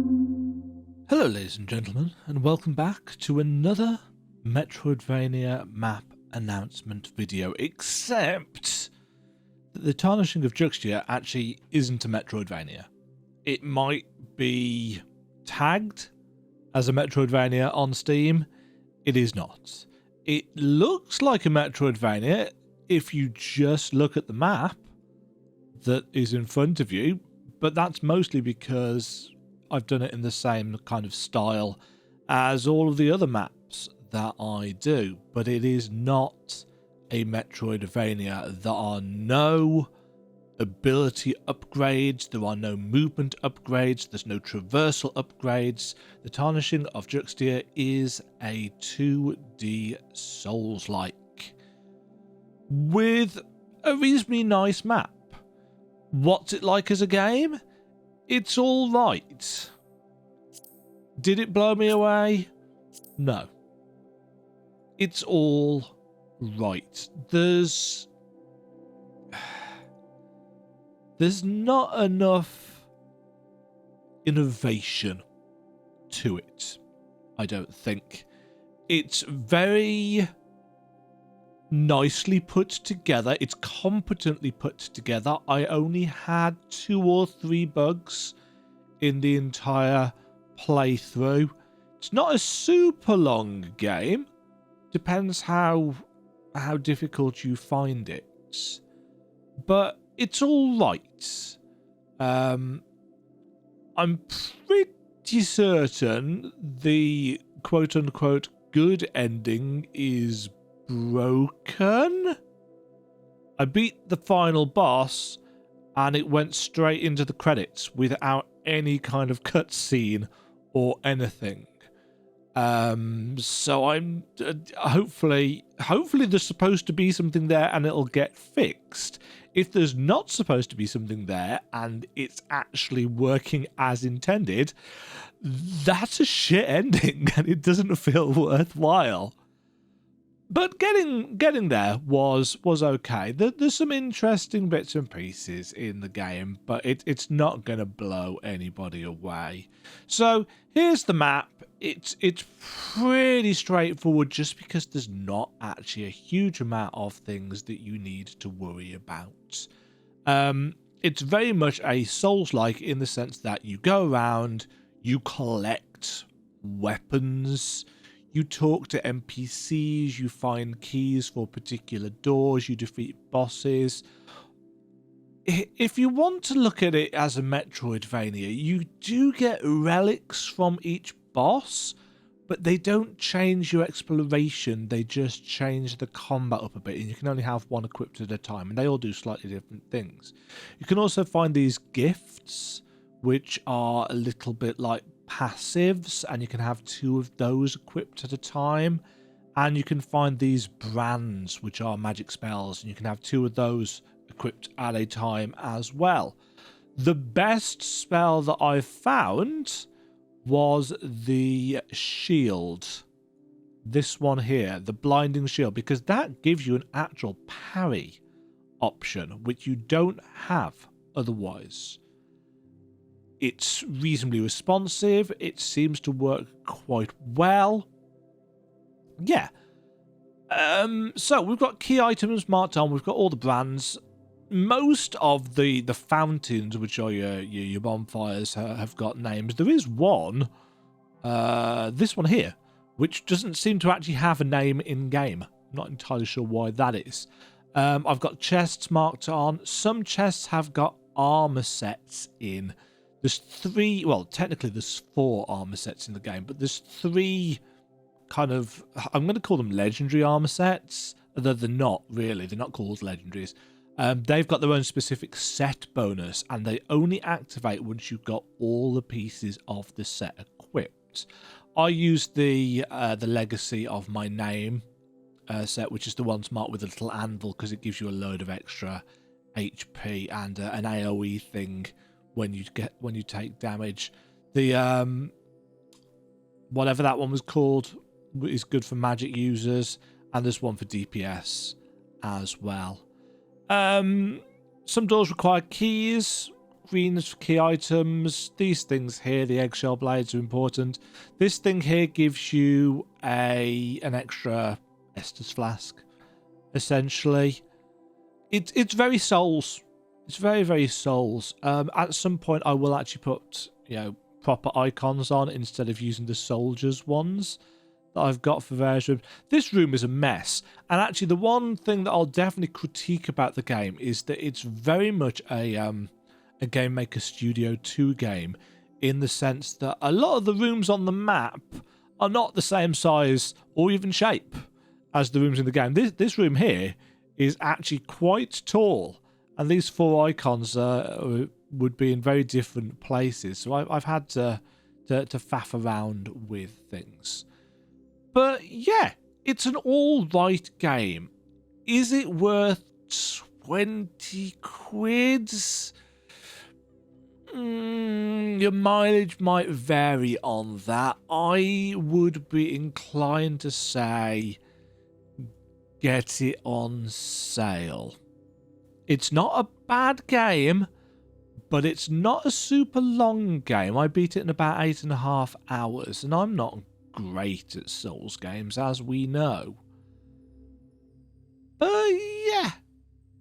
Hello ladies and gentlemen, and welcome back to another Metroidvania map announcement video, except that the Tarnishing of Juxtia actually isn't a Metroidvania. It might be tagged as a Metroidvania on Steam. It is not. It looks like a Metroidvania if you just look at the map that is in front of you, but that's mostly because I've done it in the same kind of style as all of the other maps that I do, but it is not a Metroidvania. There are no ability upgrades, there are no movement upgrades, there's no traversal upgrades. The Tarnishing of Juxtia is a 2D Souls-like with a reasonably nice map. What's it like as a game? It's all right. Did it blow me away? No. It's all right. There's not enough innovation to it, I don't think. It's very nicely put together. It's competently put together. I only had 2 or 3 bugs in the entire playthrough. It's not a super long game. Depends how difficult you find it. But it's all right. I'm pretty certain the quote-unquote good ending is broken. I beat the final boss and it went straight into the credits without any kind of cutscene or anything. So I'm hopefully there's supposed to be something there and it'll get fixed. If there's not supposed to be something there and it's actually working as intended, that's a shit ending and it doesn't feel worthwhile. But getting there was okay. There's some interesting bits and pieces in the game, but it's not going to blow anybody away. So here's the map. It's pretty straightforward just because there's not actually a huge amount of things that you need to worry about. It's very much a Souls-like in the sense that you go around, you collect weapons, you talk to NPCs, you find keys for particular doors, you defeat bosses. If you want to look at it as a Metroidvania, you do get relics from each boss, but they don't change your exploration, they just change the combat up a bit, and you can only have one equipped at a time, and they all do slightly different things. You can also find these gifts, which are a little bit like passives, and you can have 2 of those equipped at a time, and you can find these brands, which are magic spells, and you can have 2 of those equipped at a time as well. The best spell that I've found was the shield, this one here, the blinding shield, because that gives you an actual parry option, which you don't have otherwise. It's reasonably responsive. It seems to work quite well. Yeah. So we've got key items marked on. We've got all the brands. Most of the fountains, which are your bonfires, have got names. There is one, this one here, which doesn't seem to actually have a name in game. I'm not entirely sure why that is. I've got chests marked on. Some chests have got armor sets in. There's 3, well, technically there's 4 armor sets in the game, but there's 3 kind of, I'm going to call them legendary armor sets, although they're not really, they're not called legendaries. They've got their own specific set bonus, and they only activate once you've got all the pieces of the set equipped. I used the Legacy of My Name set, which is the ones marked with a little anvil, because it gives you a load of extra HP and an AoE thing when you take damage. The whatever that one was called is good for magic users, and there's one for DPS as well. Some doors require keys. green is for key items. These things here, the eggshell blades, are important. This thing here gives you an extra Estus flask, essentially. It's very Souls. It's very, very Souls. At some point, I will actually put, you know, proper icons on instead of using the soldiers ones that I've got for various rooms. This room is a mess. And actually, the one thing that I'll definitely critique about the game is that it's very much a Game Maker Studio 2 game, in the sense that a lot of the rooms on the map are not the same size or even shape as the rooms in the game. This room here is actually quite tall, and these 4 icons would be in very different places. So I've had to faff around with things. But yeah, it's an all-right game. Is it worth 20 quid? Your mileage might vary on that. I would be inclined to say get it on sale. It's not a bad game, but it's not a super long game. I beat it in about 8.5 hours, and I'm not great at Souls games, as we know. But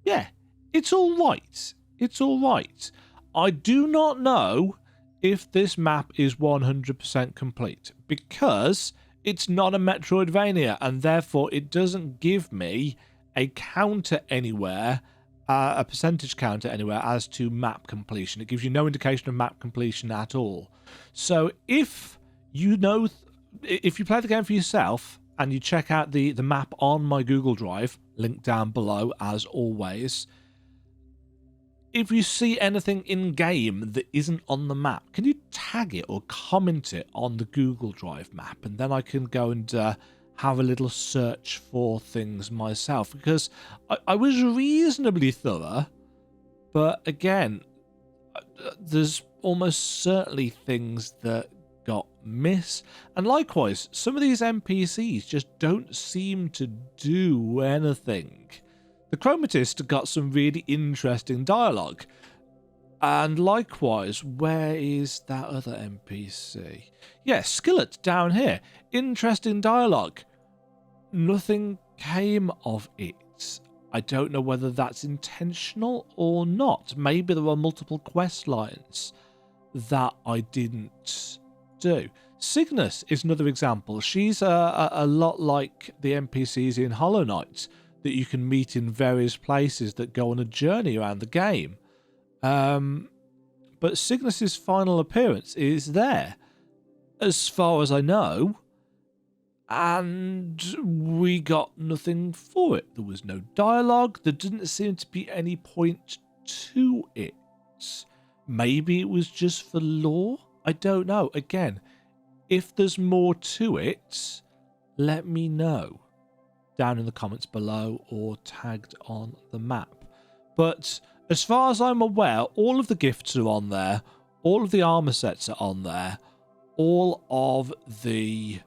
yeah, it's all right. It's all right. I do not know if this map is 100% complete, because it's not a Metroidvania, and therefore it doesn't give me a counter anywhere, a percentage counter anywhere as to map completion. It gives you no indication of map completion at all. So if you know, if you play the game for yourself and you check out the map on my Google Drive, link down below as always, if you see anything in game that isn't on the map, can you tag it or comment it on the Google Drive map, and then I can go and have a little search for things myself, because I was reasonably thorough, but again, there's almost certainly things that got missed. And likewise, some of these NPCs just don't seem to do anything. The Chromatist got some really interesting dialogue. And likewise, where is that other NPC? Yeah, Skillet down here. Interesting dialogue. Nothing came of it. I don't know whether that's intentional or not. Maybe there are multiple quest lines that I didn't do. Cygnus is another example. She's a lot like the NPCs in Hollow Knight that you can meet in various places that go on a journey around the game. But Cygnus's final appearance is there, as far as I know, and we got nothing for it. There was no dialogue. There didn't seem to be any point to it. Maybe it was just for lore? I don't know. Again, if there's more to it, let me know down in the comments below or tagged on the map. But as far as I'm aware, all of the gifts are on there, all of the armor sets are on there, all of the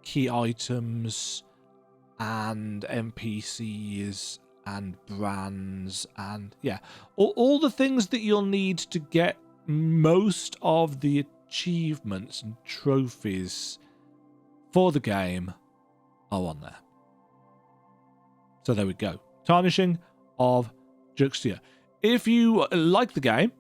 key items and NPCs and brands, and yeah, all the things that you'll need to get most of the achievements and trophies for the game are on there. So there we go. Tarnishing of Juxtia. If you like the game,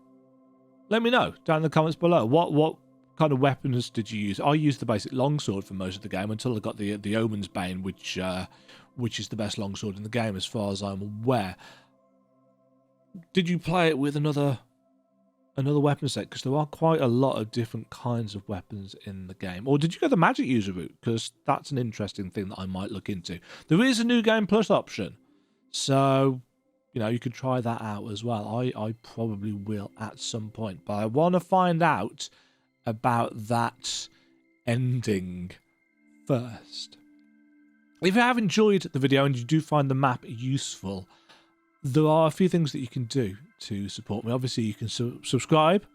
let me know down in the comments below. What kind of weapons did you use? I used the basic longsword for most of the game until I got the Omen's Bane, which is the best longsword in the game as far as I'm aware. Did you play it with another weapon set? Because there are quite a lot of different kinds of weapons in the game. Or did you go the magic user route? Because that's an interesting thing that I might look into. There is a New Game Plus option, so you know you could try that out as well. I probably will at some point, but I want to find out about that ending first. If you have enjoyed the video and you do find the map useful, there are a few things that you can do to support me. Obviously, you can subscribe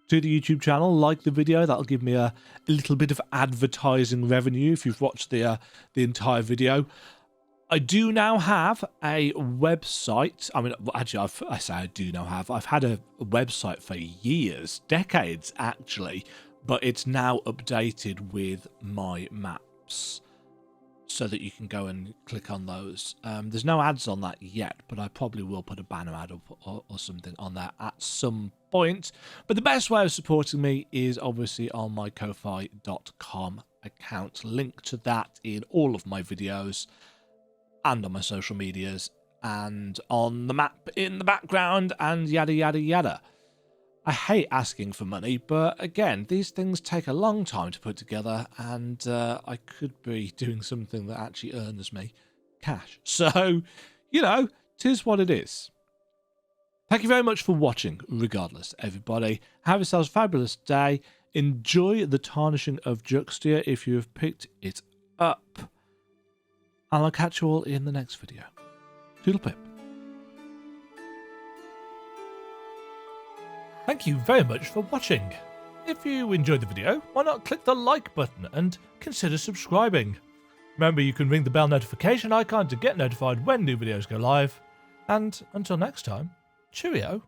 to the YouTube channel, like the video. That'll give me a little bit of advertising revenue if you've watched the entire video. I do now have a website. I mean, actually, I say I do now have. I've had a website for years, decades actually, but it's now updated with my maps so that you can go and click on those. There's no ads on that yet, but I probably will put a banner ad up or something on there at some point. But the best way of supporting me is obviously on my ko-fi.com account. Link to that in all of my videos and on my social medias and on the map in the background and yada yada yada. I hate asking for money, but again, these things take a long time to put together, and I could be doing something that actually earns me cash. So, you know, 'tis what it is. Thank you very much for watching, regardless, everybody. Have yourselves a fabulous day. Enjoy the Tarnishing of Juxtia if you have picked it up. And I'll catch you all in the next video. Toodle pip. Thank you very much for watching. If you enjoyed the video, why not click the like button and consider subscribing. Remember, you can ring the bell notification icon to get notified when new videos go live. And until next time, cheerio.